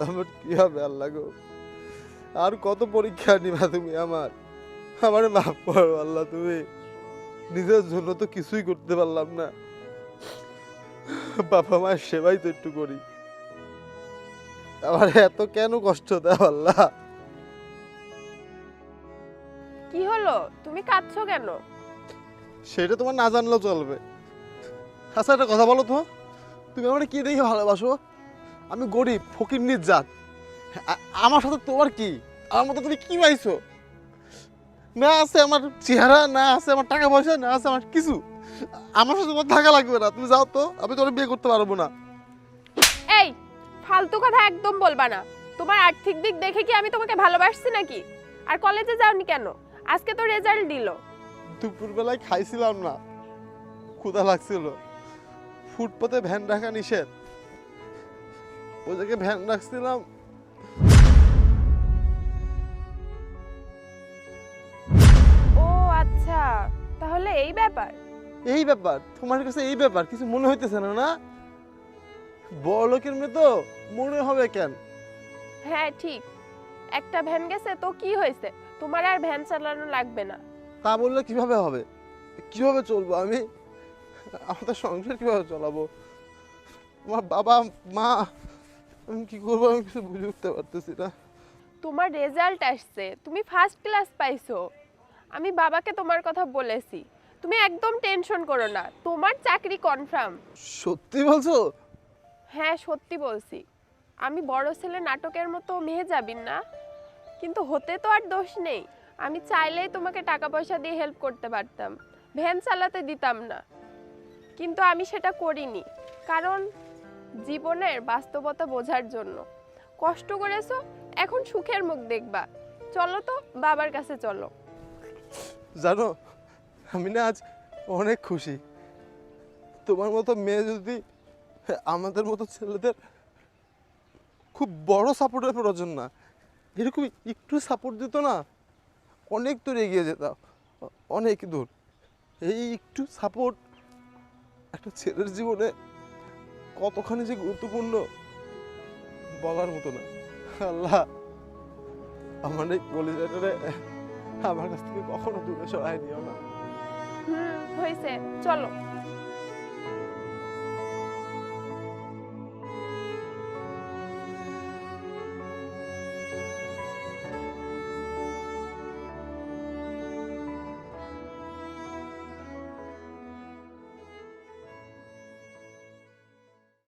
আমার কি হবে আল্লাহ গো? আর কত পরীক্ষা নিবা তুমি আমারে মাফ করো আল্লাহ। তুমি নিজের জন্য তো কিছুই করতে পারলাম না, বাবা মায়ের সেবাই তো একটু করি। আমার এত কেন কষ্ট দাও আল্লাহ? কি হলো, তুমি কাঁদছো কেন? সেটা তোমার না জানলেও চলবে। আচ্ছা একটা কথা বলো তো, তুমি আমার কি দেখে ভালোবাসো? আমি গরিব ফকিন্নির জাত, আমার সাথে তোমার কি? আমার মতো তুমি কি পাইছো? না আছে আমার চেহারা, না আছে আমার টাকা পয়সা, না আছে আমার কিছু। আমার সাথে তোমার থাকা লাগবে না, তুমি যাও তো, আমি তোমার বিয়ে করতে পারবো না। এই, ফালতু কথা একদম বলবা না। তোমার আর্থিক দিক দেখে কি আমি তোমাকে ভালোবাসছি নাকি? আর কলেজে যাওনি কেন? আজকে তো রেজাল্ট দিল। দুপুরবেলায় খাইছিলাম না, ক্ষুধা লাগছিল। ফুটপাতে ভ্যান রাখা নিষেধ, ওই জায়গায় ভ্যান রাখছিলাম। ও আচ্ছা, তাহলে এই ব্যাপার। এই ব্যাপার? তোমার কাছে এই ব্যাপার কিছু মনে হইতেছে না? না, বড় লোকের মেয়ে তো মনে হবে কেন? হ্যাঁ ঠিক, একটা ভ্যান গেছে তো কি হয়েছে, তোমার আর ভ্যান চালানো লাগবে না। তা বললে কিভাবে হবে? কিভাবে চলবো আমি? আমাদের সংসার কিভাবে চালাবো? আমার বাবা মা, আমি কি করবো? আমি কিছু বুঝে উঠতে পারতেছি না। তোমার রেজাল্ট আসছে, তুমি ফার্স্ট ক্লাস পাইছো। আমি বাবাকে তোমার কথা বলেছি, তুমি একদম টেনশন করো না, তোমার চাকরি কনফার্ম। সত্যি বলছো? হ্যাঁ সত্যি বলছি। আমি বড় ছেলে নাটকের মতো মেহেজাবিন না, কিন্তু হতে তো আর দোষ নেই। আমি চাইলেই তোমাকে টাকা পয়সা দিয়ে হেল্প করতে পারতাম, ভ্যান চালাতে দিতাম না, কিন্তু আমি সেটা করিনি। কারণ জীবনের বাস্তবতা বোঝার জন্য। কষ্ট করেছো, এখন সুখের মুখ দেখবা। চলো তো বাবার কাছে চলো। জানো, আমি না আজ অনেক খুশি। তোমার মতো মেয়ে যদি আমাদের মতো ছেলেদের খুব বড় সাপোর্টের প্রয়োজন না, এরকম একটু সাপোর্ট দিত না, অনেক দূর এগিয়ে যেতাম, অনেক দূর। এই একটু সাপোর্ট একটা ছেলের জীবনে কতখানি যে গুরুত্বপূর্ণ বলার মতো না। আল্লাহ, আমার এই কলিজাটারে আমার কাছ থেকে কখনো দূরে সরাই নিও না। হয়েছে, চলো।